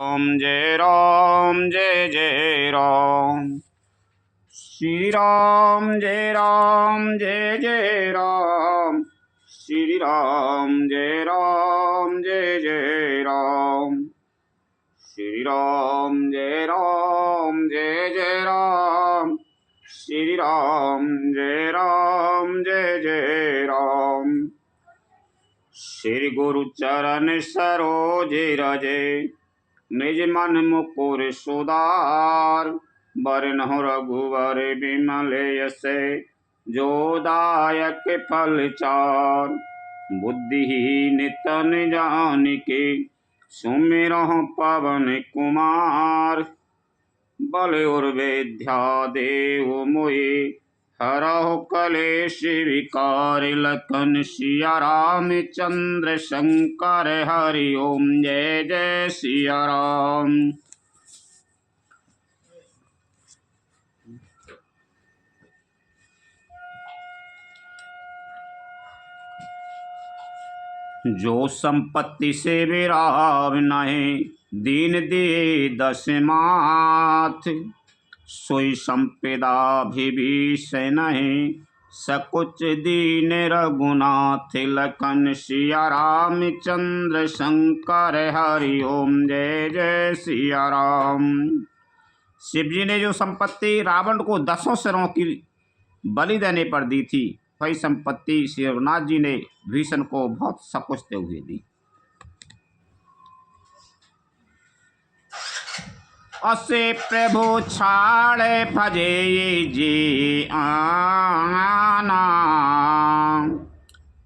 ओम जय राम जय जय राम। श्री राम जय राम जय जय राम। श्री राम जय राम जय जय राम। श्री राम जय राम जय जय राम। श्री राम जय राम जय जय राम। श्री गुरु चरण सरोज रजे निज मन मुकुर सुधार। बरनहुँ रघुवर बिमल यश जो दायक फल चार। बुद्धिहीन तन जानिके सुमिरहुँ पवन कुमार। बल और विद्या देहु मोहि हरहु कलेश विकार। लखन सिया रामचंद्र शंकर हरि ओम जय जय सिया राम। जो संपत्ति से विराव नहीं दीन दे दस माथ। सोई संपदा विभीषण नहीं सकुच दीन रघुनाथ। लखन सिया रामचंद्र शंकर हरि ओम जय जय सिया राम। शिव जी ने जो संपत्ति रावण को 10 सिरों की बलि देने पर दी थी, वही संपत्ति श्री रघुनाथ जी ने भीषण को बहुत सकुचते हुए दी। असे प्रभु छाड़े भजे जी आना।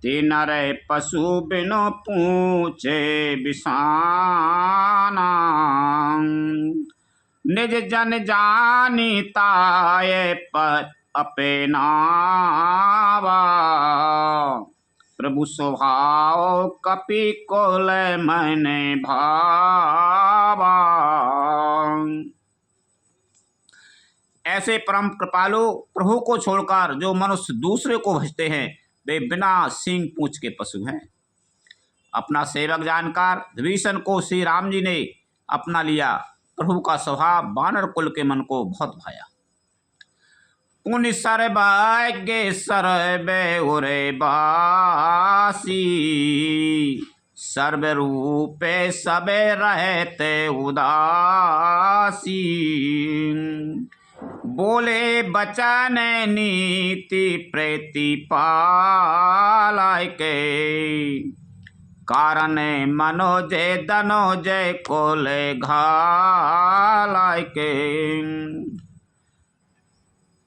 तीन रे पशु बिनु पूछे बिसाना। निज जन जानी ताये पर अपे नावा। प्रभु स्वभाव कपि कोल मन भावा। ऐसे परम कृपालु प्रभु को छोड़कर जो मनुष्य दूसरे को भजते हैं वे बिना सींग पूंछ के पशु हैं। अपना सेवक जानकर विभीषण को श्री राम जी ने अपना लिया। प्रभु का स्वभाव वानर कुल के मन को बहुत भाया। पुनि सर्वज्ञ सर्वे उरे बासी। सर्वरूपे सबे रहते उदासी। बोले बचन नीति प्रतिपालय के। कारण मनोजय धनोजय कोले घालय के।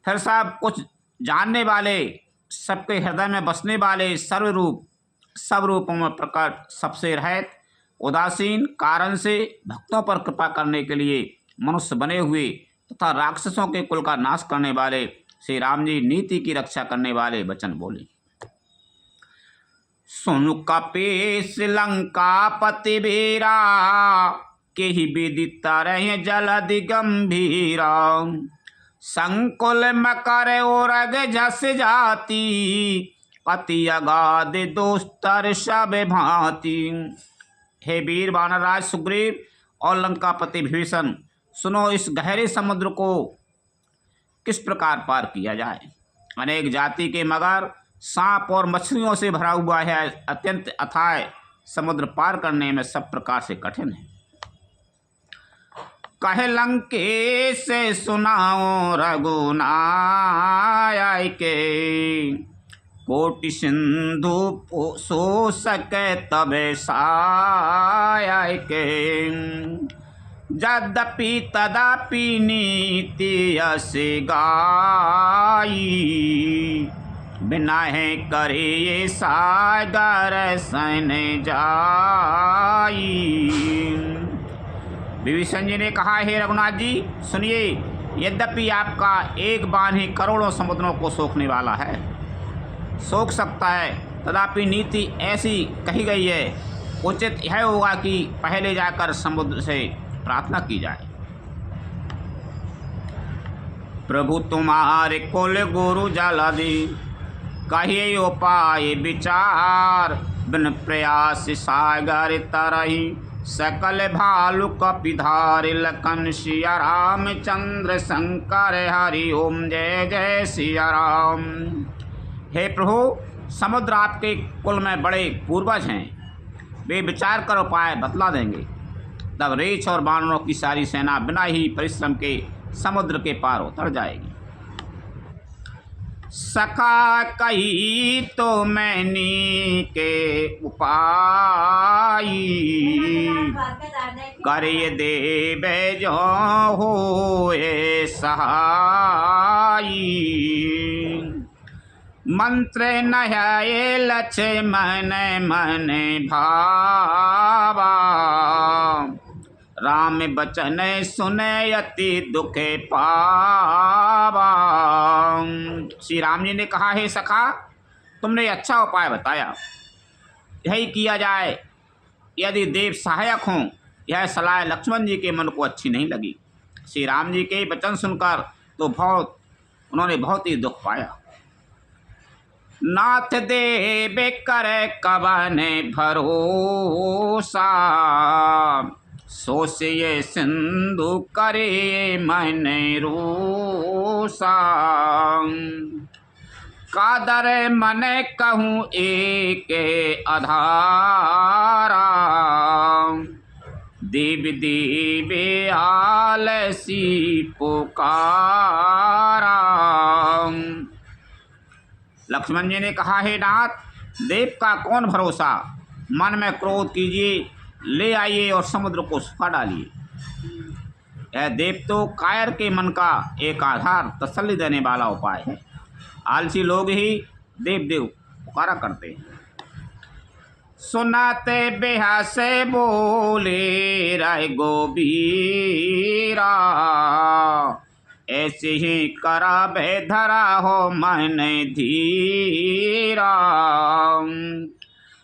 फिर साहब कुछ जानने वाले सबके हृदय में बसने वाले सर्वरूप सब रूपों में प्रकट सबसे रहित उदासीन कारण से भक्तों पर कृपा करने के लिए मनुष्य बने हुए तथा राक्षसों के कुल का नाश करने वाले श्री राम जी नीति की रक्षा करने वाले वचन बोले। सुनु कपीस लंकापति वीरा। के ही विदित रहे जलधि गंभीरा। संकुल मकर ओरग झस जाती। अति अगाध दोस्तर सब भांति। हे वीर वानरराज सुग्रीव और लंकापति विभीषण, सुनो इस गहरे समुद्र को किस प्रकार पार किया जाए। अनेक जाति के मगर, सांप और मछलियों से भरा हुआ है। अत्यंत अथाह समुद्र पार करने में सब प्रकार से कठिन है। कहे लंकेश से सुनाओ रघुनायक के। कोटि सिंधु सो सके तबे सायक। यद्यपि तदापि नीति यस गाई। बिना है करे ये सागर सन जाई। विभीषण जी ने कहा, हे रघुनाथ जी सुनिए, यद्यपि आपका एक बाण ही करोड़ों समुद्रों को सोखने वाला है, सोख सकता है, तथापि नीति ऐसी कही गई है, उचित यह होगा कि पहले जाकर समुद्र से प्रार्थना की जाए। प्रभु तुम्हारे कुल गुरु जलधि। कहिए उपाय विचार। बिन प्रयास सागर तरही सकल भालु कपिधारि लखन सिया रामचंद्र शंकर हरि ओम जय जय सिया राम। हे प्रभु, समुद्र आपके कुल में बड़े पूर्वज हैं, वे विचार कर उपाय बतला देंगे। तब रेछ और बानरों की सारी सेना बिना ही परिश्रम के समुद्र के पार उतर जाएगी। सखा कही तो मैनी के उपाय, करिय देवे जो होए सहाय। मंत्र नहाए लक्ष्मण मन भावा, राम बचन सुने अति दुखे पावा। श्री राम जी ने कहा, हे सखा, तुमने अच्छा उपाय बताया, यही किया जाए। यदि देव सहायक हों, यह सलाह लक्ष्मण जी के मन को अच्छी नहीं लगी। श्री राम जी के वचन सुनकर तो उन्होंने बहुत ही दुख पाया। नाथ देव कर कवन भरोसा, सोचिए सिंधु करे मन रोसा। कादर मन कहूँ एक आधारा, देव देव आलसी पुकारा। लक्ष्मण जी ने कहा, हे नाथ, देव का कौन भरोसा, मन में क्रोध कीजिए, ले आइए और समुद्र को सुखा डालिए। यह देव तो कायर के मन का एक आधार तसल्ली देने वाला उपाय है। आलसी लोग ही देव देव पुकारा करते हैं। सुनाते बेहसे बोले राय गोबीरा, ऐसे ही करा बे धरा हो मन धीरा।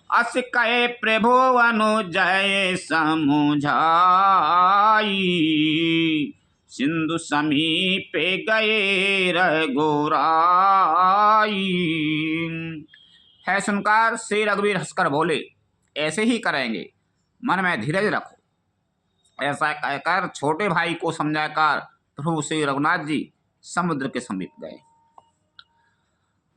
अस कहे प्रभु अनुजय समुझाई, सिंधु समीपे गए रघुराई। है सुनकर श्री रघुवीर हंसकर बोले, ऐसे ही करेंगे, मन में धीरज रखो। ऐसा कहकर छोटे भाई को समझाकर प्रभु श्री रघुनाथ जी समुद्र के समीप गए।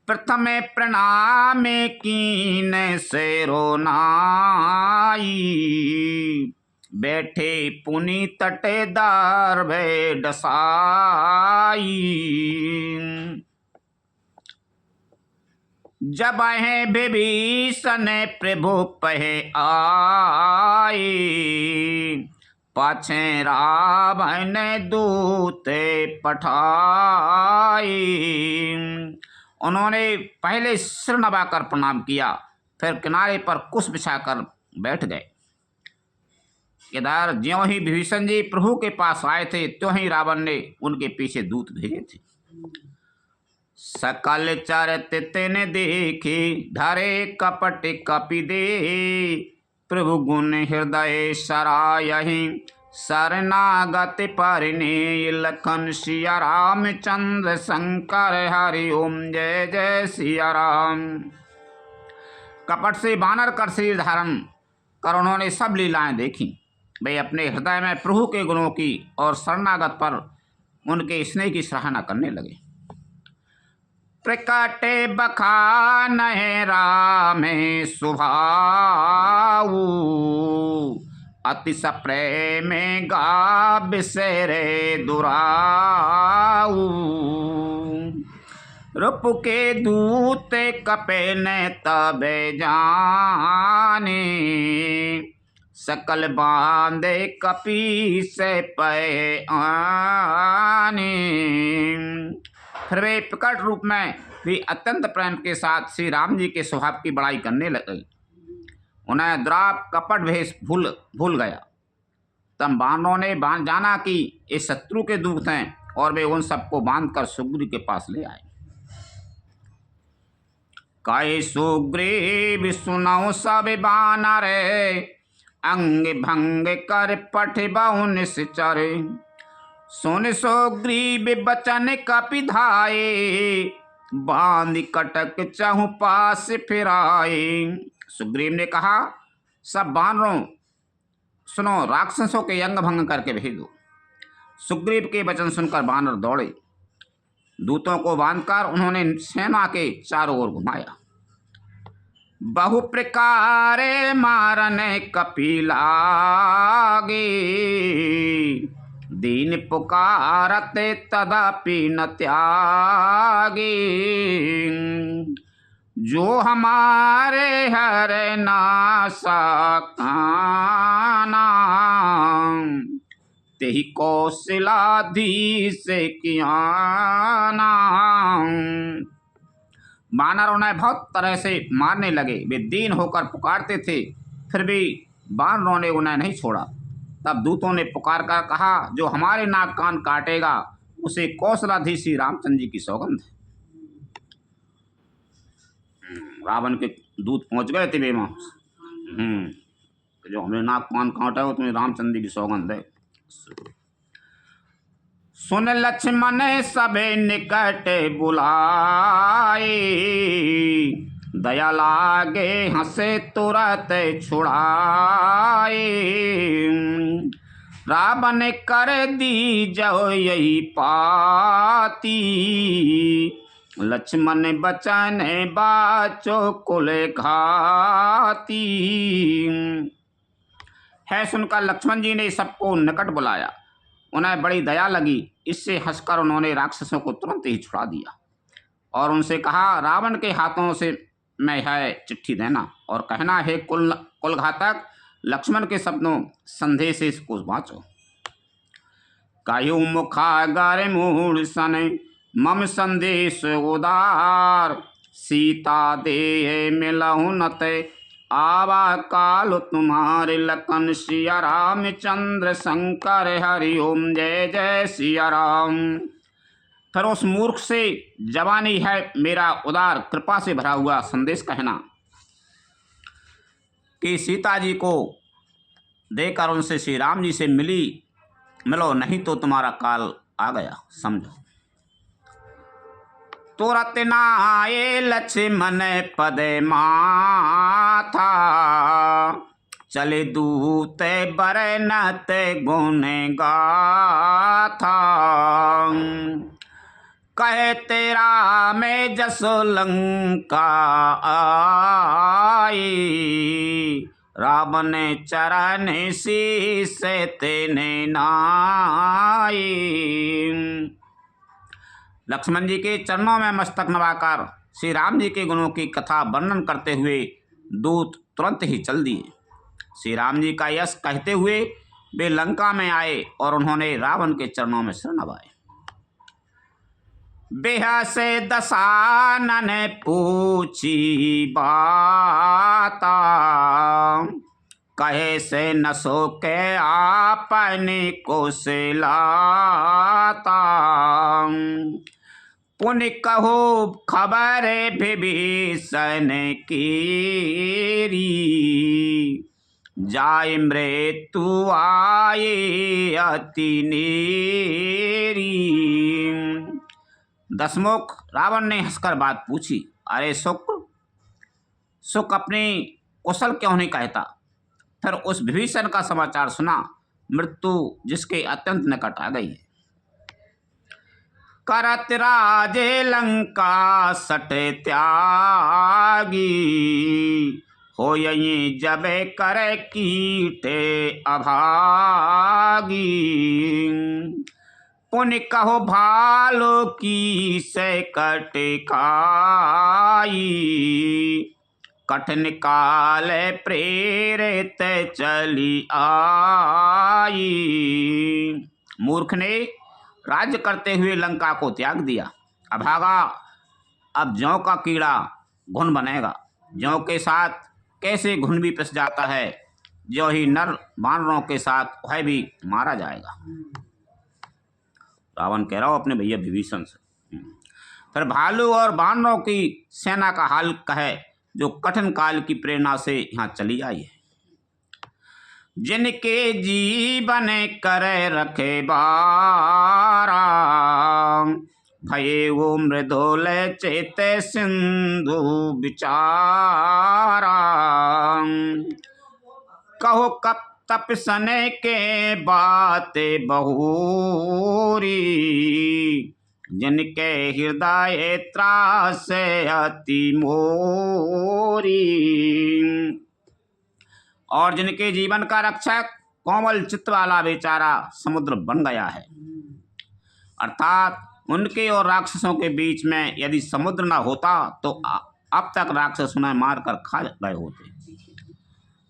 प्रथम प्रणाम कीन से रोनाई, बैठे पुनि तटे दार भे डसाई। जब है विभीषण प्रभु पहे आए, पाछे रावण दूत पठाए। उन्होंने पहले सिर नवाकर प्रणाम किया, फिर किनारे पर कुश बिछाकर बैठ गए। इधर ज्यों ही विभीषण जी प्रभु के पास आए थे, त्यों ही रावण ने उनके पीछे दूत भेजे थे। सकल चरित तिन देखे, धरे कपट कपि दे। प्रभु गुण हृदय सरायहि, शरणागत परिने। लखन सिया रामचंद्र शंकर हरि ओम जय जय सिया राम। कपट से बानर कर शरीर धारण कर उन्होंने सब लीलाएं देखी। वे अपने हृदय में प्रभु के गुणों की और शरणागत पर उनके स्नेह की सराहना करने लगे। प्रकट बखान राम सुभाऊ, अतिश प्रेम गा बिसरे दुराऊ। रूप के दूत कपे न तबे जाने, सकल बांधे कपी से पे आने। फिर वे प्रकट रूप में भी अत्यंत प्रेम के साथ श्री राम जी के स्वभाव की बड़ाई करने लगे। उन्हें द्राप कपट भेष भूल गया। तब बानरों ने जाना कि ये शत्रु के दूत हैं, और वे उन सबको बांधकर सुग्रीव के पास ले आए। कहे सुग्रीव सुनौ सब बानर, अंग भंग कर पठ बहु निश्चर। सुन सुग्रीव बचन कपि धाये, बांध कटक चहु पास फिराए। सुग्रीव ने कहा, सब बानरों सुनो, राक्षसों के अंग भंग करके भेजो। सुग्रीव के वचन सुनकर वानर दौड़े। दूतों को बांधकर उन्होंने सेना के चारों ओर घुमाया। बहु प्रकारे मारने कपिलागे, दीन पुकारते तदापि न त्यागे। जो हमारे हर नासा काना, तेहि कौशलाधीश किया नाम। वानर उन्हें बहुत तरह से मारने लगे। वे दीन होकर पुकारते थे, फिर भी वानरों ने उन्हें नहीं छोड़ा। तब दूतों ने पुकार कर कहा, जो हमारे नाक कान काटेगा उसे कौशलाधीश श्री रामचंद्र जी की सौगंध है। रावण के दूत पहुंच गए थे बेमा, जो हमें नाक कान काटा हो तुम्हें रामचंद्र की सौगंध है। सुन लक्ष्मण सबे निकट बुलाए, दया लागे हंसे तुरंत छुड़ाए। रावण कर दी जो यही पाती, लक्ष्मण बचन बाचो कुल घाती। है सुनकर लक्ष्मण जी ने सबको निकट बुलाया। उन्हें बड़ी दया लगी। इससे हंसकर उन्होंने राक्षसों को तुरंत ही छुड़ा दिया और उनसे कहा, रावण के हाथों से मैं है चिट्ठी देना और कहना है कुल घातक लक्ष्मण के शब्दों संदेश से इसको बाँचो। कायु मुखागर मूढ़ सन मम संदेश उदार, सीता दे मिलहु नत आवा काल तुम्हारे लखन। सिया रामचंद्र शंकर हरि ओम जय जय सिया राम। फिर उस मूर्ख से जवानी है मेरा उदार कृपा से भरा हुआ संदेश कहना कि सीता जी को देकर उनसे श्री राम जी से मिलो, नहीं तो तुम्हारा काल आ गया समझो। तुरत नाये लक्ष्मण पद माथा, चले दूत बरनत गुण गाथा। कहे तेरा में जसो लंका आई, रावण चरण शीस तेने नाई। लक्ष्मण जी के चरणों में मस्तक नवाकर श्री राम जी के गुणों की कथा वर्णन करते हुए दूत तुरंत ही चल दिए। श्री राम जी का यश कहते हुए वे लंका में आए और उन्होंने रावण के चरणों में सिर नवाए। बेह से दशानन पूछी बाता, कहे से न सो के आपने को से लाता। पुण्य कहो खबर विभीषण कीरी, जाय मृत्यु आए अति नेरी। दशमुख रावण ने हंसकर बात पूछी, अरे सुख अपनी कुशल क्यों नहीं कहता। फिर उस विभीषण का समाचार सुना, मृत्यु जिसके अत्यंत निकट आ गई है। करत राजे लंका सट त्यागी, हो यही जबे कर कीटे अभागी। पुण्य कहो भालो की से कटकाई, कठिन काल प्रेरित चली आई। मूर्ख ने राज्य करते हुए लंका को त्याग दिया। अभागा अब जौ का कीड़ा घुन बनेगा। जौ के साथ कैसे घुन भी पिस जाता है, जो ही नर वानरों के साथ वह भी मारा जाएगा। रावण कह रहा हो अपने भैया विभीषण से। फिर भालू और वानरों की सेना का हाल कहे, जो कठिन काल की प्रेरणा से यहाँ चली आई है। जिनके जीवन करे रखे बारा, भये वो मृदुल चेत सिंधु विचारा। कहो तपसने के बातें बहुरी, जिनके हृदय त्रास अति मोरी। और जिनके जीवन का रक्षक कोमल चित्त वाला बेचारा समुद्र बन गया है। अर्थात उनके और राक्षसों के बीच में यदि समुद्र न होता तो अब तक राक्षस उन्हें मार कर खा गए होते।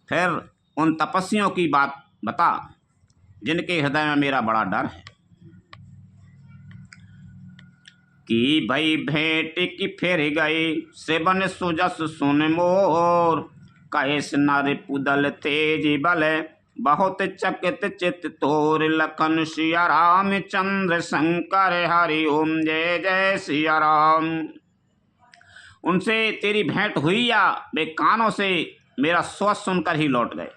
फिर उन तपस्वियों की बात बता जिनके हृदय में मेरा बड़ा डर है। कि भई भेंट की फिर गई सेवन सुजस सुन मोर, कहेस नर पुदल तेज बल बहुत चकित चित तोर, लखन सिया राम चंद्र शंकर हरि ओम जय जय सिया राम। उनसे तेरी भेंट हुई या वे कानों से मेरा स्वर सुनकर ही लौट गए।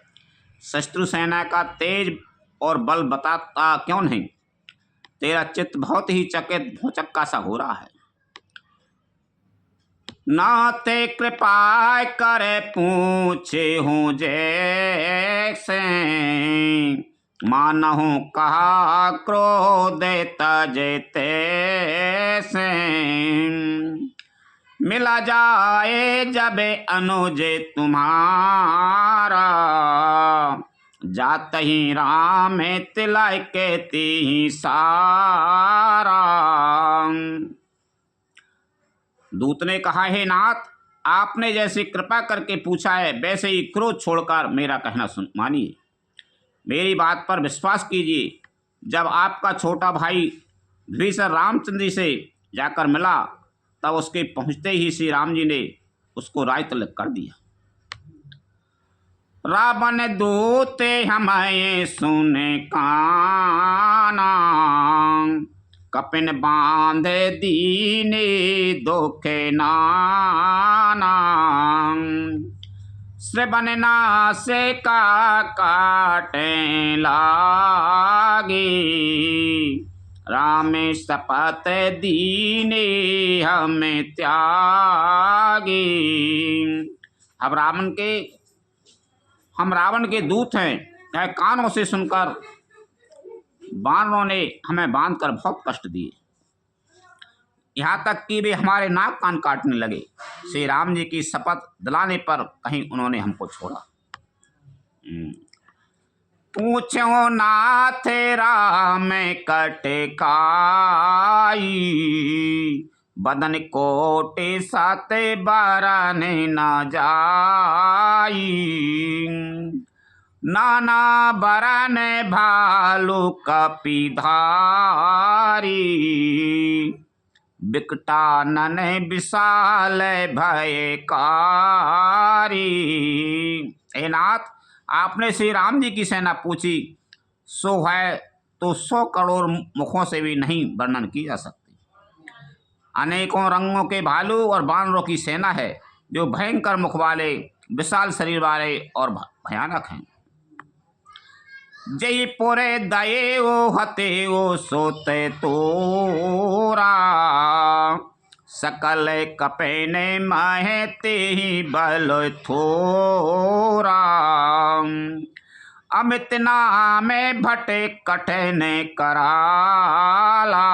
शत्रु सेना का तेज और बल बताता क्यों नहीं? तेरा चित्त बहुत ही चकित भौचक्का सा हो रहा है। नाते कृपा करे पूछे हूँ जैसे, मानहु कहा क्रोध तजते से, मिला जाए जब अनुज तुम्हारा, जात ही राम तिलक ती सारा। दूत ने कहा, हे नाथ, आपने जैसे कृपा करके पूछा है वैसे ही क्रोध छोड़कर मेरा कहना मानिए। मेरी बात पर विश्वास कीजिए। जब आपका छोटा भाई विभीषण रामचंद्र जी से जाकर मिला तब उसके पहुंचते ही श्री राम जी ने उसको राय तिलक कर दिया। रावण दूते हमें सुने काना, कपिन बांधे दीने दोखे नाना, श्रवण नासे का काटे लागी, राम शपथ दीने हमें त्यागी। अब हम रावण के दूत हैं, यह कानों से सुनकर वानरों ने हमें बांधकर बहुत कष्ट दिए, यहाँ तक कि वे हमारे नाक कान काटने लगे। श्री राम जी की शपथ दिलाने पर कहीं उन्होंने हमको छोड़ा। पूछो नाथ राम कटकाई, बदन कोटि सत बरन न जाई, नाना बरन भालू कपिधारी, बिकटानन विशाल भयकारी। हे नाथ, आपने श्री राम जी की सेना पूछी सो है तो 100 करोड़ मुखों से भी नहीं वर्णन की जा सकती। अनेकों रंगों के भालू और बानरों की सेना है जो भयंकर मुख वाले, विशाल शरीर वाले और भयानक हैं। जय पुरे दये ओ हते ओ सोते तोरा, सकल कपेने महते ही बल थोरा, अमित नाम भटे कठिन कराला,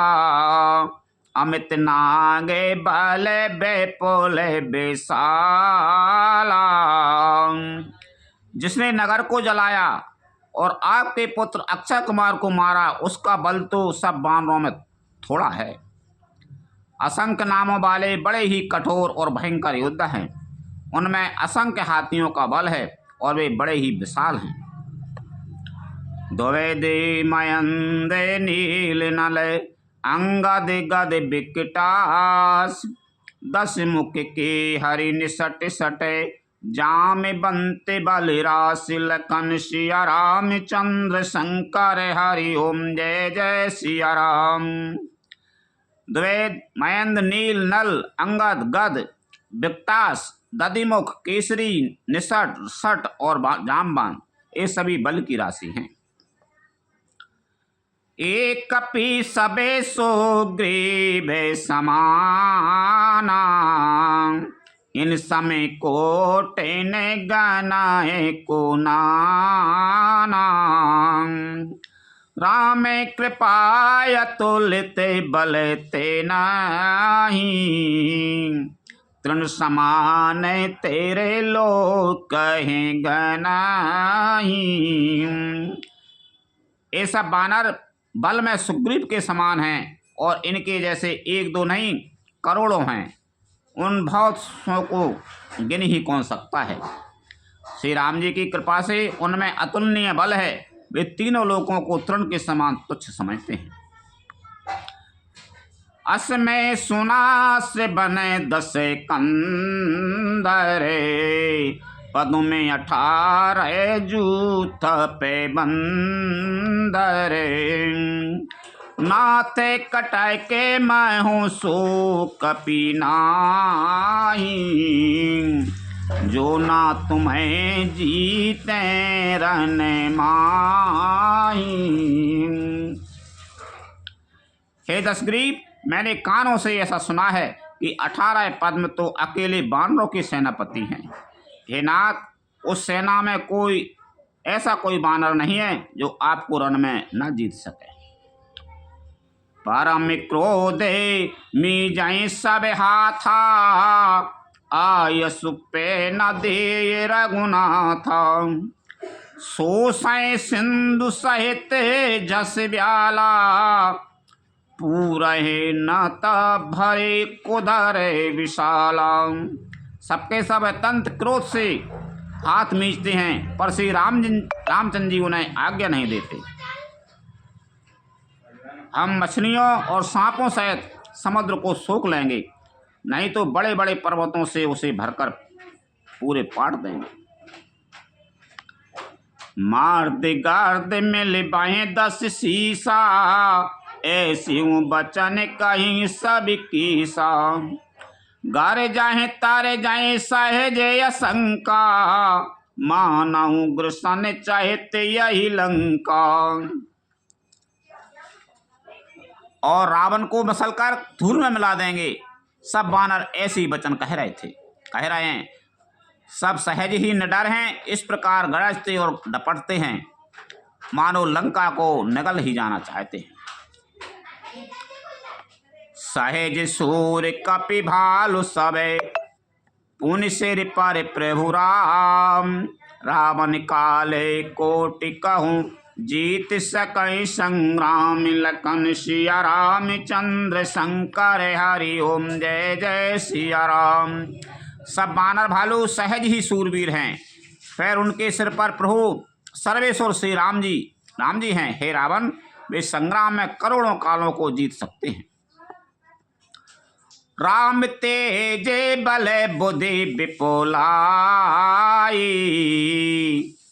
अमित नागे बल बेपुल बेसाला। जिसने नगर को जलाया और आपके पुत्र अक्षय कुमार को मारा, उसका बल तो सब बानरों में थोड़ा है। असंख्य नामों वाले बड़े ही कठोर और भयंकर योद्धा हैं, उनमें असंख्य हाथियों का बल है और वे बड़े ही विशाल हैं। द्वैदे मयंदे नील नल अंगद गद बिकटास, 10 मुख के हरि निसट सटे, जाम बंते बलरास, लखन सिया राम चंद्र शंकर हरि ओम जय जय सिया राम। द्वैत, मयंद, नील, नल, अंगद, गद, बिकटास, दधिमुख, केसरी, निसट, सट और जामबान, ये सभी बल की राशि हैं। एक कपि सबे सो ग्रीव समाना, इन समय कोटे ने गनाए को नाना। राम कृपाय तुलते बलते नाही, तृण समान तेरे लोग कहें गनाही। ये सब बानर बल में सुग्रीव के समान हैं और इनके जैसे एक दो नहीं करोड़ों हैं। उन बहुत सौ को गिन ही कौन सकता है। श्री राम जी की कृपा से उनमें अतुलनीय बल है। वे तीनों लोगों को तृण के समान तुच्छ समझते हैं। अस में सुना से बने 10 कंदरे, पदों में 18 जूथ पे बंदरे। नाथे कटाए के मैं हूँ सो कपी नाही, जो ना तुम्हें जीते रहने माही। हे दशग्रीव, मैंने कानों से ऐसा सुना है कि 18 पद्म तो अकेले बानरों के सेनापति हैं। हे नाथ, उस सेना में ऐसा कोई बानर नहीं है जो आपको रण में न जीत सके। परम क्रोधे मी जाए सब हाथा, आय सुपे न दे रघुनाथा। सो सै सिंधु सहित जस ब्याला, पूरे न भरे कुदरे विशाला। सबके सब तंत्र क्रोध से हाथ मींचते हैं, पर श्री रामचंद्र जी उन्हें आज्ञा नहीं देते। हम मछलियों और सांपों सहित समुद्र को सोख लेंगे, नहीं तो बड़े बड़े पर्वतों से उसे भरकर पूरे पाट देंगे। मार दे गार्द में लिबाएं 10 शीशा, ऐसी बचन कहीं सब कीसा। गारे जाए तारे जाए सहज असंका, माना उग्र सन चाहते यही लंका। और रावण को मसलकर धूल में मिला देंगे। सब बानर ऐसे ही वचन कह रहे हैं। सब सहज ही निडर हैं, इस प्रकार गरजते और डपटते हैं मानो लंका को निगल ही जाना चाहते हैं। सहज सूर कपि भालु सबे, पुनि सिर पर प्रभु राम। रावण काले कोटि कहूँ जीत सकई संग्राम। लखन सिया रामचंद्र शंकर हरि ओम जय जय सिया राम। सब बानर भालू सहज ही सूरवीर हैं, फिर उनके सिर पर प्रभु सर्वेश्वर श्री राम जी हैं। हे रावण, वे संग्राम में करोड़ों कालों को जीत सकते हैं। राम तेजे बल बुद्धि विपुलाई,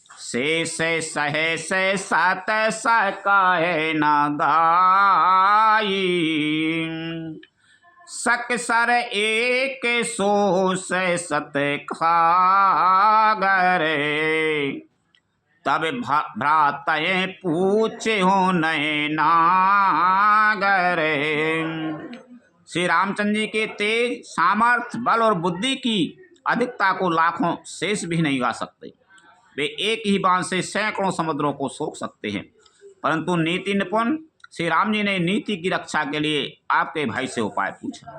से सहे से सत सकाए न गाई। सक सर एक सो से सत खागरे, तब भ्रातये पूछे हो नए नागरे। श्री रामचंद्र जी के तेज, सामर्थ्य, बल और बुद्धि की अधिकता को लाखों शेष भी नहीं गा सकते। वे एक ही बाण से सैकड़ों समुद्रों को सोख सकते हैं। परंतु नीति निपुण श्री राम जी ने नीति की रक्षा के लिए आपके भाई से उपाय पूछा।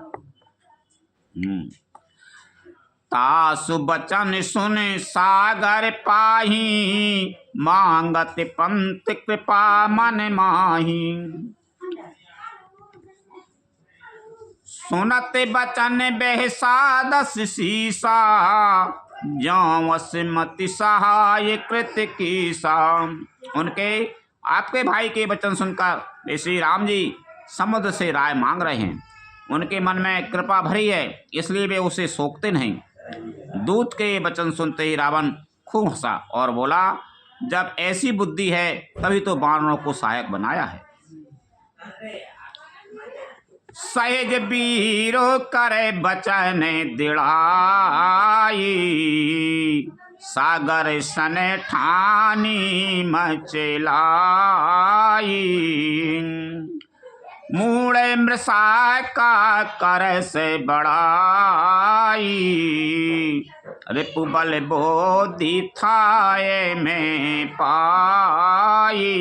तासु बचन सुन सागर पाही, मांगत पंत कृपा मन माही। सुनत बचन बेहसा 10 शीशा, जौवस मति सहाय कृत कीसा। आपके भाई के वचन सुनकर श्री राम जी समुद्र से राय मांग रहे हैं। उनके मन में कृपा भरी है, इसलिए वे उसे सोखते नहीं। दूत के वचन सुनते ही रावण खूब हंसा और बोला, जब ऐसी बुद्धि है तभी तो बानरों को सहायक बनाया है। सहज वीरो करे बचन दिड़ाई, सागर सन ठानी मचलाई। मूढ़े मृषा का कर से बड़ाई, रिपु बल बोधि थाए में पाई।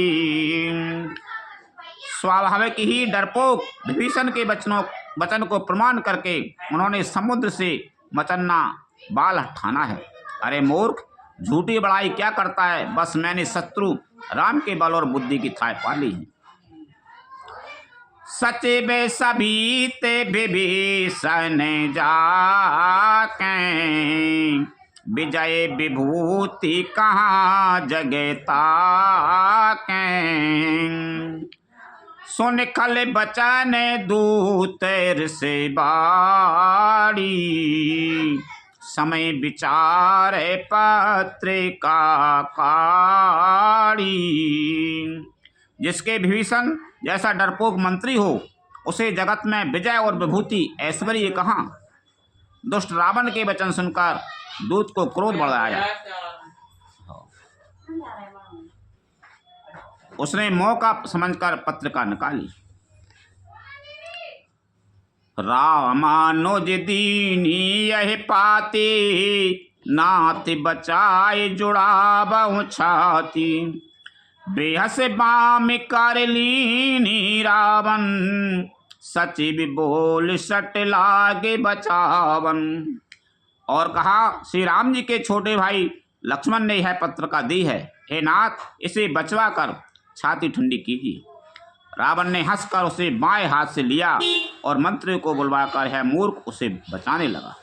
स्वाभाविक ही डरपोक विभीषण के वचन को प्रमाण करके उन्होंने समुद्र से मचन्ना बाल ठाना है। अरे मूर्ख, झूठी बड़ाई क्या करता है, बस मैंने शत्रु राम के बल और बुद्धि की थाह पा ली है। सचिव सभी ते विभीषण जाके, विजय विभूति कहाँ जगता के। सुन खल बचन दूतर से बाड़ी, समय विचार पत्रिका काड़ी। जिसके विभीषण जैसा डरपोक मंत्री हो, उसे जगत में विजय और विभूति ऐश्वर्य कहाँ। दुष्ट रावण के वचन सुनकर दूत को क्रोध बढ़ आया। उसने मौका समझकर पत्रिका निकाली। रामानुज दीनी यह पाती, नाथ बचाए जुड़ाबहु छाती। बेहस बाम कर लीनी रावण, सचिव बोल सट लागे बचावन। और कहा, श्री राम जी के छोटे भाई लक्ष्मण ने यह पत्रिका दी है, हे नाथ इसे बचवा कर छाती ठंडी कीजिए। रावण ने हंसकर उसे बाएं हाथ से लिया और मंत्री को बुलवाकर यह मूर्ख उसे बचाने लगा।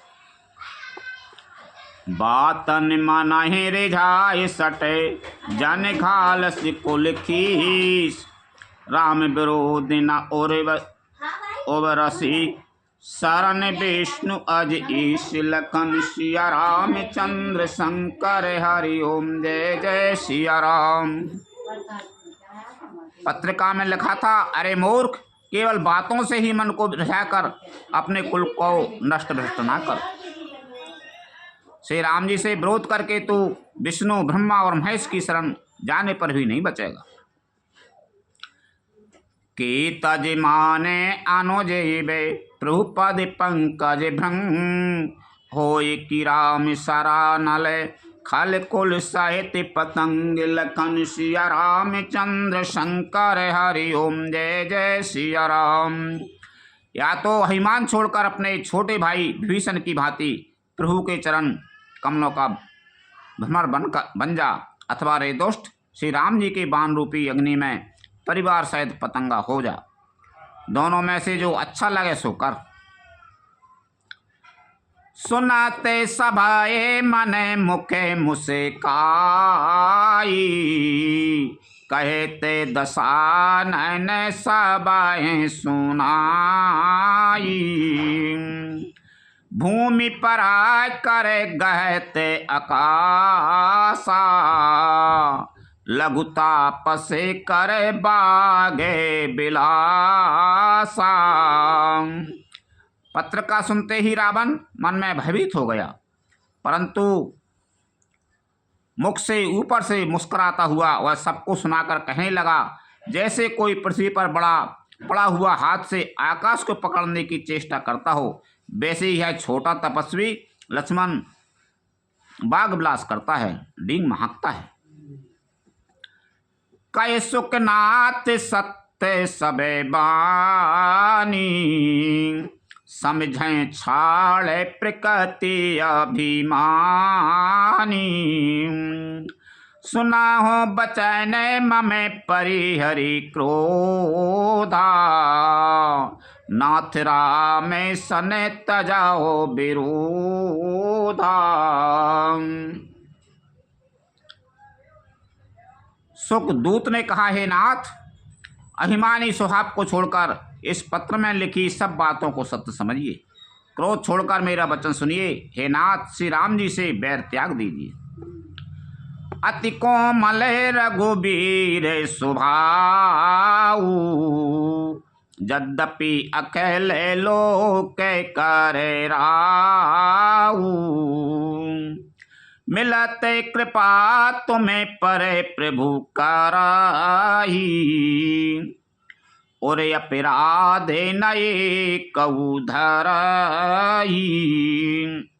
बातन मनहि रिझाए सटे, जन घाल कुल खीस। राम विरोध न ओवरसी, शरण विष्णु अज ईश। लखन सिया रामचंद्र शंकर हरि ओम जय जय सिया राम। पत्रिका में लिखा था, अरे मूर्ख, केवल बातों से ही मन को रिझाकर अपने कुल को नष्ट भ्रष्ट ना कर। श्री राम जी से विरोध करके तू विष्णु ब्रह्मा और महेश की शरण जाने पर भी नहीं बचेगा। की तज माने अनुजेबे, प्रभु पद पंकज भृंग। होय कि राम सरा नल, खल कुल साहित्य पतंग। लखन सिया रामचंद्र शंकर हरि ओम जय जय सिया राम। या तो अभिमान छोड़कर अपने छोटे भाई विभीषण की भांति प्रभु के चरण कमलों का भ्रमर बन जा, अथवा रे दुष्ट श्री राम जी के बाण रूपी अग्नि में परिवार सहित पतंगा हो जा। दोनों में से जो अच्छा लगे सो कर। सुनाते सभाए मने मुखे मुसे काई, कहते दशानन सभाए सुनाई। भूमि पर करे गहते आकाशा, लघुता पसे करे बागे बिलासा। पत्र का सुनते ही रावण मन में भयभीत हो गया, परंतु मुख से ऊपर से मुस्कुराता हुआ वह सबको सुनाकर कहने लगा, जैसे कोई पृथ्वी पर पड़ा हुआ हाथ से आकाश को पकड़ने की चेष्टा करता हो, वैसे ही यह छोटा तपस्वी लक्ष्मण बाग विलास करता है, डींग महकता है। कै सुखनाथ सत्य सबे बानी, समझें छाड़े प्रकृति अभिमानी। सुना हो बचन ममे परिहरि क्रोधा, नाथ राम सन तजाओ विरोधा। सुख दूत ने कहा, हे नाथ, अभिमानी स्वभाव को छोड़कर इस पत्र में लिखी सब बातों को सत्य समझिए। क्रोध छोड़कर मेरा वचन सुनिए। हे नाथ, श्री राम जी से बैर त्याग दीजिए। अति कोमल रघुबीर स्वभाव, यद्यपि अकेले लोक करे राऊ। मिलते कृपा तुम्हें परे प्रभु कराही, और अपराधे नये कऊधरही।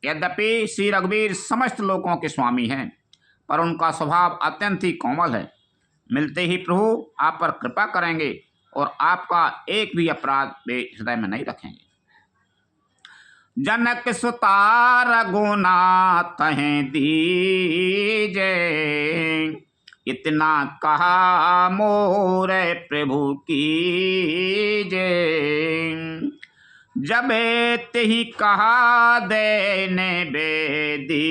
यद्यपि श्री रघुवीर समस्त लोकों के स्वामी हैं, पर उनका स्वभाव अत्यंत ही कोमल है। मिलते ही प्रभु आप पर कृपा करेंगे और आपका एक भी अपराध वे हृदय में नहीं रखेंगे। जनक सुता रघुनाथ हैं दीजे, इतना कहा मोर प्रभु की जय। जब तेहि कहा देने बेदी,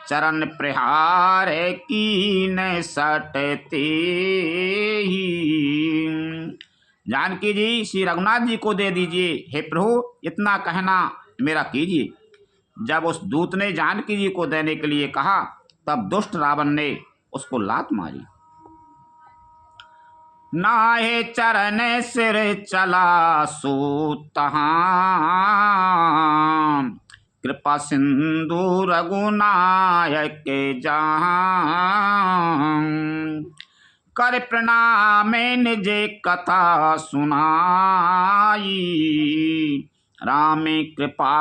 चरण प्रहार कीन सटते ही। जानकी जी श्री रघुनाथ जी को दे दीजिए, हे प्रभु इतना कहना मेरा कीजिए। जब उस दूत ने जानकी जी को देने के लिए कहा, तब दुष्ट रावण ने उसको लात मारी। नाहे चरण सिर चला सूतहां, कृपा सिंधु रघुनायक जहां। कर प्रणाम निज कथा सुनाई, राम कृपा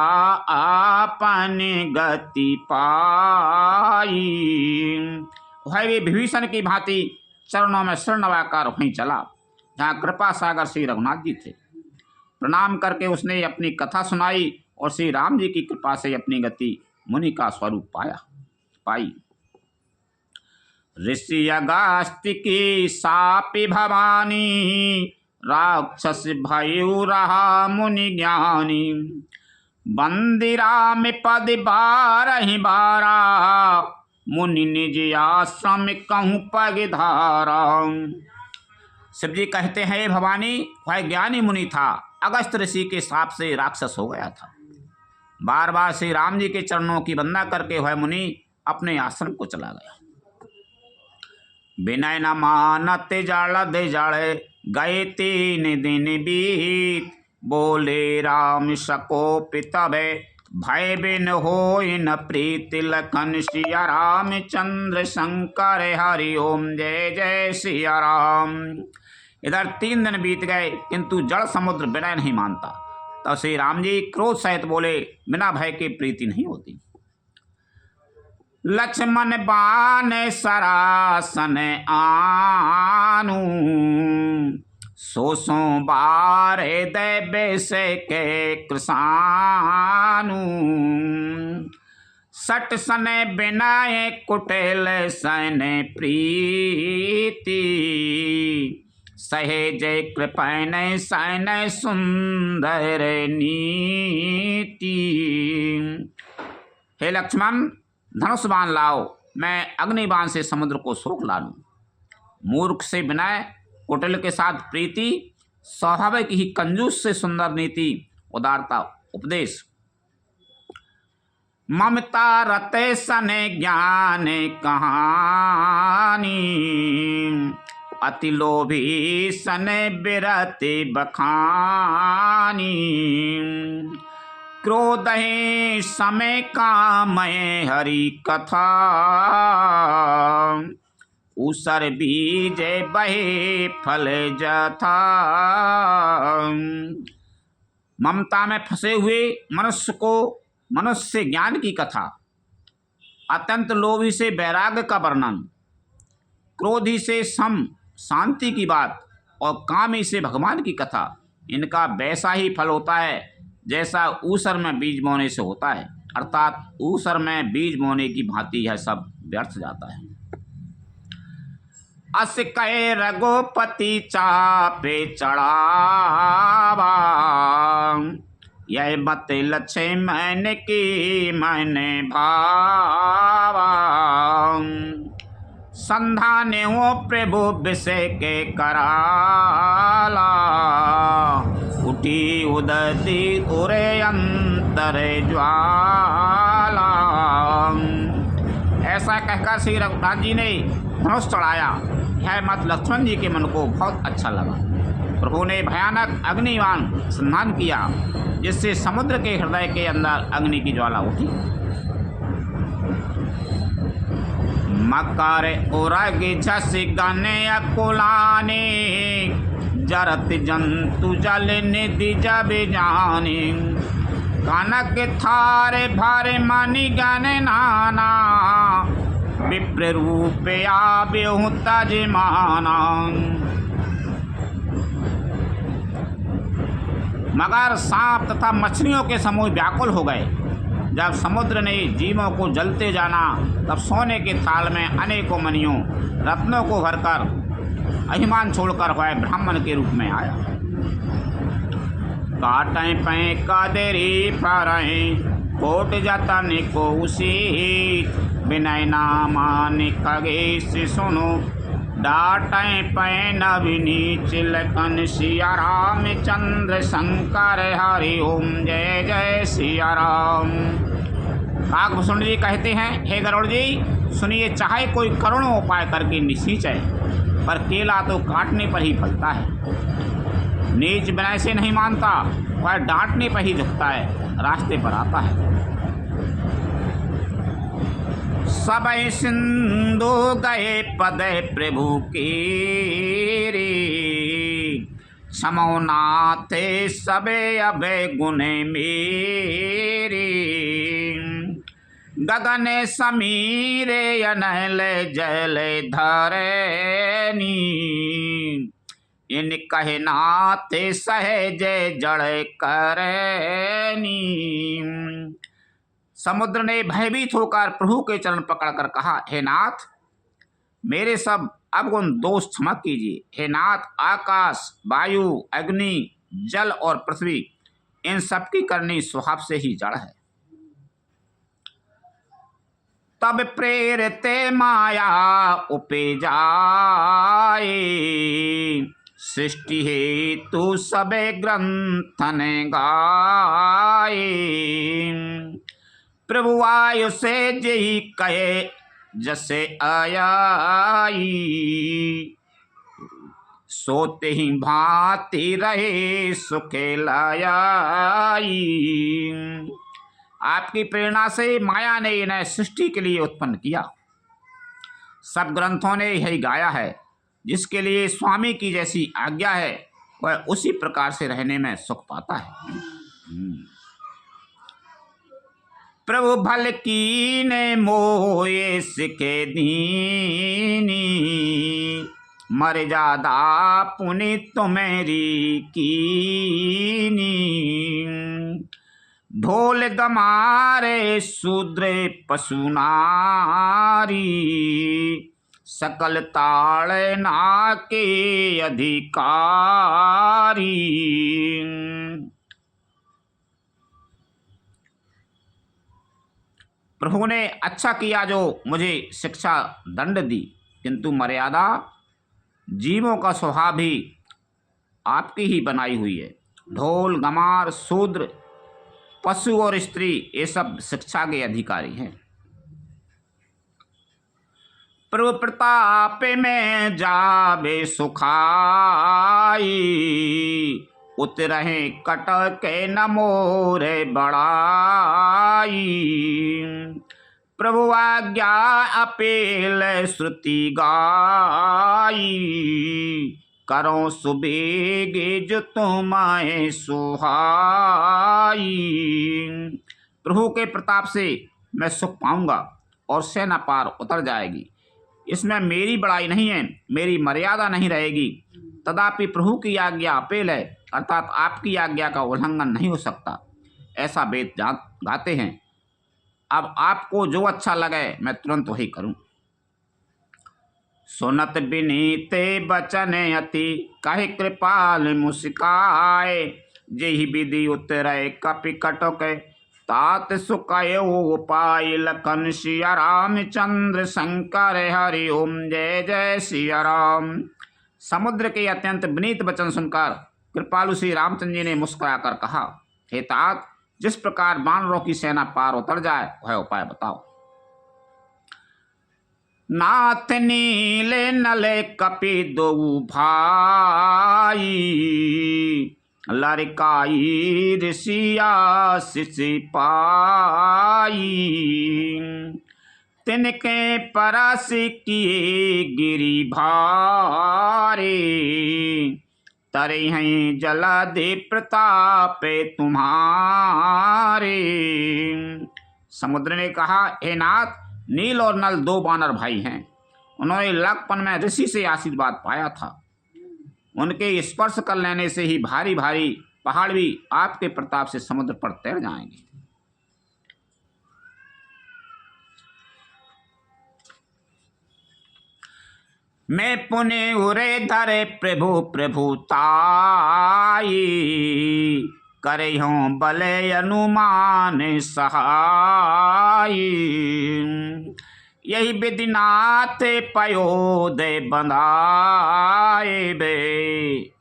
आपन गति पाई। वह भी विभीषण की भांति चरणों में सिर नवाकर वहीं चला जहाँ कृपा सागर श्री रघुनाथ जी थे। प्रणाम करके उसने अपनी कथा सुनाई और श्री राम जी की कृपा से अपनी गति मुनि का स्वरूप पाई। ऋषि अगस्त्य की सापी भवानी, राक्षस भयु रहा मुनि ज्ञानी। बंदिरा में पद बारहि बारा, मुनि निज आश्रम कहूँ पग धारा। शिव जी कहते हैं, भवानी वह ज्ञानी मुनि था, अगस्त ऋषि के शाप से राक्षस हो गया था। बार बार श्री राम जी के चरणों की वंदना करके वह मुनि अपने आश्रम को चला गया। विनय न मानत जड़द जड़, गए 3 दिन बीत। बोले राम सकोप तबे, भय बिन होय न प्रीत। लखन सिया रामचंद्र शंकर हरि ओम जय जय सिया राम। इधर 3 दिन बीत गए, किंतु जड़ समुद्र विनय नहीं मानता। तब श्री राम जी क्रोध सहित बोले, बिना भय के प्रीति नहीं होती। लक्ष्मण बाण सरासन आनु, सो बार दैबे से के कृसानु। सट सने बिनाए कुटिल सन प्रीति, सहेज कृपण सन सुंदर नीति। हे लक्ष्मण, धनुष बाण लाओ, मैं अग्निबाण से समुद्र को सोख ला लूं। मूर्ख से विनय, कुटिल के साथ प्रीति, स्वाभाविक ही कंजूस से सुंदर नीति, उदारता उपदेश। ममता रते सने ज्ञान कहानी, अति लोभी सने बिरते बखानी। क्रोध है समय कामय हरि कथा, उसर बीज बहे फल जथा। ममता में फंसे हुए मनुष्य को मनुष्य ज्ञान की कथा, अत्यंत लोभी से वैराग्य का वर्णन, क्रोधी से सम शांति की बात और कामी से भगवान की कथा, इनका वैसा ही फल होता है जैसा ऊसर में बीज बोने से होता है। अर्थात ऊसर में बीज बोने की भांति यह सब व्यर्थ जाता है। अस कहे रघुपति चापे चढ़ावा, यह मत लक्ष्मण की मन भावा। संधान हो प्रभु विषय के कराला, उठी उदती उरे अंतर ज्वाला। ऐसा कहकर श्री रघुनाथ जी ने धनुष चढ़ाया। यह मत लक्ष्मण जी के मन को बहुत अच्छा लगा। प्रभु ने भयानक अग्निबाण संधान किया, जिससे समुद्र के हृदय के अंदर अग्नि की ज्वाला उठी। मकर उरग झस गन अकुलाने, जरत जंतु जल निधि जब जाने। कनक थार भर मणि गण नाना, विप्र रूप आव्यहु तजमाना। मगर, सांप तथा मछलियों के समूह व्याकुल हो गए। जब समुद्र ने जीवों को जलते जाना, तब सोने के थाल में अनेकों मणियों रत्नों को भरकर अभिमान छोड़कर वह ब्राह्मण के रूप में आया। काटें पै कादेरी फरें, कोट जतन को उसी, विनय नामान खगेश सुनो, डाटें पै नवनी चिलकन, सिया रामचंद्र शंकर हरि ओम जय जय सिया राम। काकभूषण जी कहते हैं, हे गरुड़ जी सुनिए, चाहे कोई करोड़ों उपाय करके निसीचे, पर केला तो काटने पर ही फलता है। नीच विनय से नहीं मानता, वह डांटने पर ही झुकता है, रास्ते पर आता है। सब सिंधु गए पद प्रभु के रे, क्षमो नाथे सबे अभय गुण मेरे। गगन समीरे अनल जल धरनी, इन कहे नाथे सहज जड़ करनी। समुद्र ने भयभीत होकर प्रभु के चरण पकड़कर कहा, हे नाथ मेरे सब अवगुण दोष क्षमा कीजिए। हे नाथ, आकाश, वायु, अग्नि, जल और पृथ्वी, इन सब की करनी स्वभाव से ही जड़ है। तब प्रेरते माया उपजाए, सृष्टि हेतु सबे ग्रंथन गाए। प्रभु आयु से जही कहे जैसे आयाई, सोते ही भांति रहे सुखे लायाई। आपकी प्रेरणा से माया ने इन्हें सृष्टि के लिए उत्पन्न किया। सब ग्रंथों ने यही गाया है, जिसके लिए स्वामी की जैसी आज्ञा है वह उसी प्रकार से रहने में सुख पाता है। प्रभु भल की ने मोये सिखे दीनी, मर्यादा पुनि तुम्हारी कीनी। ढोल गमारे शूद्र पशु नारी, सकल ताड़ ना के अधिकारी। प्रभु ने अच्छा किया जो मुझे शिक्षा दंड दी, किंतु मर्यादा जीवों का स्वभाव भी आपकी ही बनाई हुई है। ढोल, गमार, शूद्र, पशु और स्त्री, ये सब शिक्षा के अधिकारी हैं। प्रभु प्रताप में जावे सुखाई, उतरहे कटके न मोरे बड़ाई। प्रभु आज्ञा अपेल श्रुति गाई, करो सुबेगे जो तुम्हें सुहाई। प्रभु के प्रताप से मैं सुख पाऊंगा और सेना पार उतर जाएगी। इसमें मेरी बड़ाई नहीं है, मेरी मर्यादा नहीं रहेगी। तथापि प्रभु की आज्ञा अपेल है, अर्थात आपकी आज्ञा का उल्लंघन नहीं हो सकता, ऐसा वेद गाते हैं। अब आपको जो अच्छा लगे मैं तुरंत वही करूं। सुनत विनीते बचन अति, कहे कृपाल मुस्काए। जेहि विधि उतरे कपि कटक, तात सुकय उपाय। लखन सिया रामचंद्र शंकर हरि ओम जय जय सिया राम। समुद्र के अत्यंत विनीत वचन सुनकर कृपालु श्री रामचंद्र जी ने मुस्कुराकर कहा, हे तात, जिस प्रकार वानरों की सेना पार उतर जाए वह उपाय बताओ। नाथ नीले नले कपि दो भाई, लड़काई ऋषिया शिशि पाई। तिनके परस किए गिरि भारे, तरे हैं जलधि प्रताप तुम्हारे। समुद्र ने कहा, हे नाथ, नील और नल दो वानर भाई हैं। उन्होंने लखपन में ऋषि से आशीर्वाद पाया था। उनके स्पर्श कर लेने से ही भारी भारी पहाड़ भी आपके प्रताप से समुद्र पर तैर जाएंगे। मैं पुण्य उरे धरे प्रभु प्रभुताई, करे हूँ बले अनुमान सहाय। यही विधिनाथ पयोदय बंधाए बे,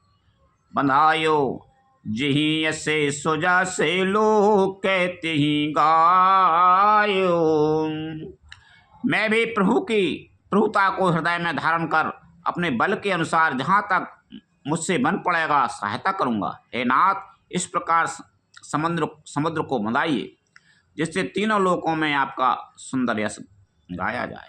बंधायो जिही ऐसे सुजा से लोग कहते ही गायो। मैं भी प्रभु की प्रभुता को हृदय में धारण कर अपने बल के अनुसार जहाँ तक मुझसे बन पड़ेगा सहायता करूँगा। हे नाथ, इस प्रकार समुद्र को बंधाइए जिससे तीनों लोकों में आपका सुंदर यश गाया जाए।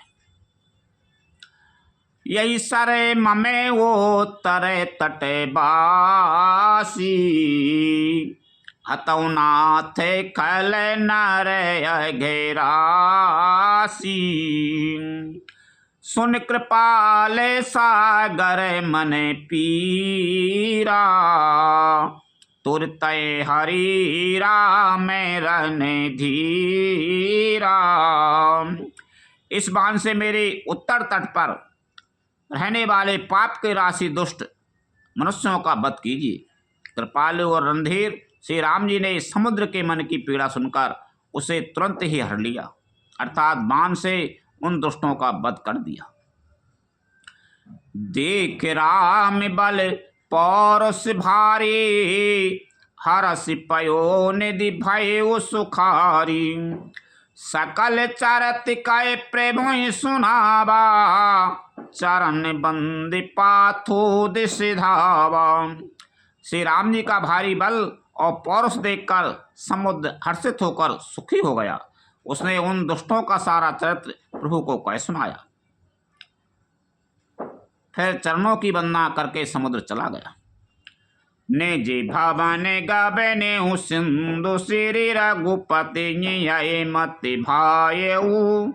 यही सरे ममे वो तरे तटे बासी, हतौ नाथ खल नर घेरासी। सुन कृपाल सागर मन पीरा, तुरत हरि राम रन धीरा। इस बाण से मेरे उत्तर तट पर रहने वाले पाप के राशि दुष्ट मनुष्यों का वध कीजिए। कृपालु और रणधीर श्री राम जी ने समुद्र के मन की पीड़ा सुनकर उसे तुरंत ही हर लिया, अर्थात बाण से उन दुष्टों का वध कर दिया। देख राम बल पौरुष भारी, हरस पयो निधि भयो सुखारी। सकल चरत कै प्रभु सुनावा, चरण बंद पाथो दिश धावा। श्री राम जी का भारी बल और पौरुष देखकर समुद्र हर्षित होकर सुखी हो गया। उसने उन दुष्टों का सारा चरित्र प्रभु को कह सुनाया। फिर चरणों की वंदना करके समुद्र चला गया। ने जी भवन गबने सिंधु श्री रघुपति आए मति भायऊ।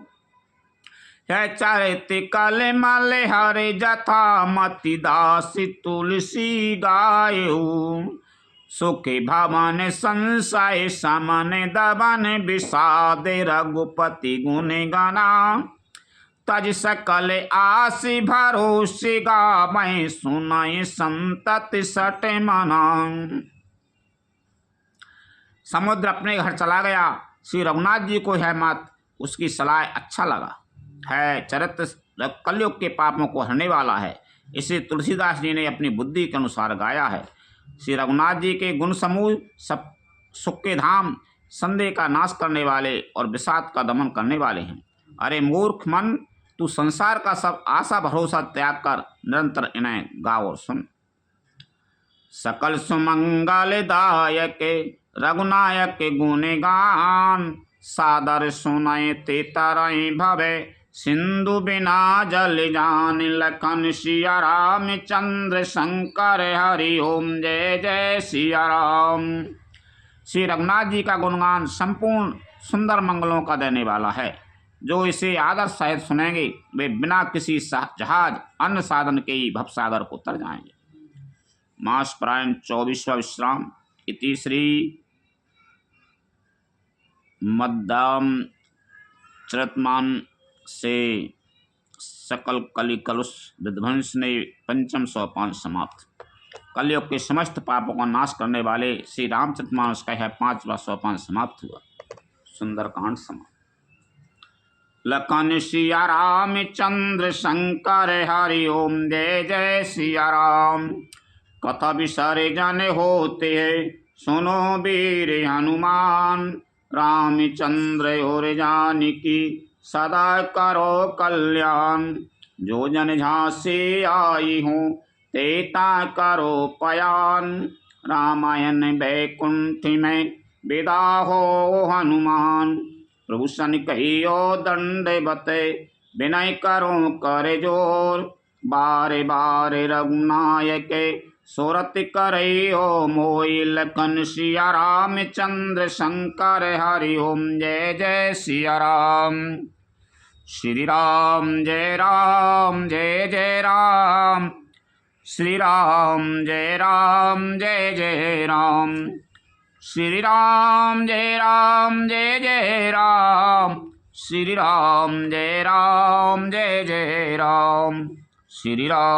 चरित कल मल हरे जथा मति दासी तुलसी गायऊ। सुखी भवन संशय समन दबन विषाद रघुपति गुण गाना। तज सकल आसी भरोसे गावै सुनाई संतत सट मना। समुद्र अपने घर चला गया। श्री रघुनाथ जी को यह मत उसकी सलाह अच्छा लगा है। चरित्र कलयुग के पापों को हरने वाला है। इसे तुलसीदास जी ने अपनी बुद्धि के अनुसार गाया है। श्री रघुनाथ जी के गुण समूह सब सुख के धाम, संदेह का नाश करने वाले और विषाद का दमन करने वाले हैं। अरे मूर्ख मन, तू संसार का सब आशा भरोसा त्याग कर निरंतर इन्हें गा और सुन। सकल सुमंगल दायक रघुनायक गुण गान। सादर सुनय ते तरय भवे सिंधु बिना जल जान। लखन सिया राम चंद्र शंकर हरि ओम जय जय सिया राम। श्री रघुनाथ जी का गुणगान संपूर्ण सुंदर मंगलों का देने वाला है। जो इसे आदर सहित सुनेंगे वे बिना किसी जहाज अन्य साधन के ही भवसागर को उतर जाएंगे। मास प्रायण 24वां विश्राम। इति श्री मद्दाम चरितमान से सकल कलि कलुष विध्वंस ने 5वां सोपान समाप्त। कलयुग के समस्त पापों का नाश करने वाले श्री रामचरितमानस का यह 5वां सोपान समाप्त हुआ। सुंदरकांड समाप्त। लखन सिया राम चंद्र शंकर हरि ओम जय जय सिया राम। कथा विसारे जाने होते हैं सुनो वीर हनुमान। रामचंद्र और जानकी सदा करो कल्याण। जो जन झांसे आई हूँ तेता करो पयान। रामायण वैकुंठ में विदा हो हनुमान। प्रभु सन कहियो दंडवत विनय करो कर जोर। बारे बारे रघुनायक सोरत करयो मोहि। लखन सिया रामचंद्र शंकर हरि ओम। जय जय सिया राम। श्री राम जय राम जय जय राम। श्री राम जय जय राम। श्री राम जय जय राम। श्री राम जय जय राम। श्री राम।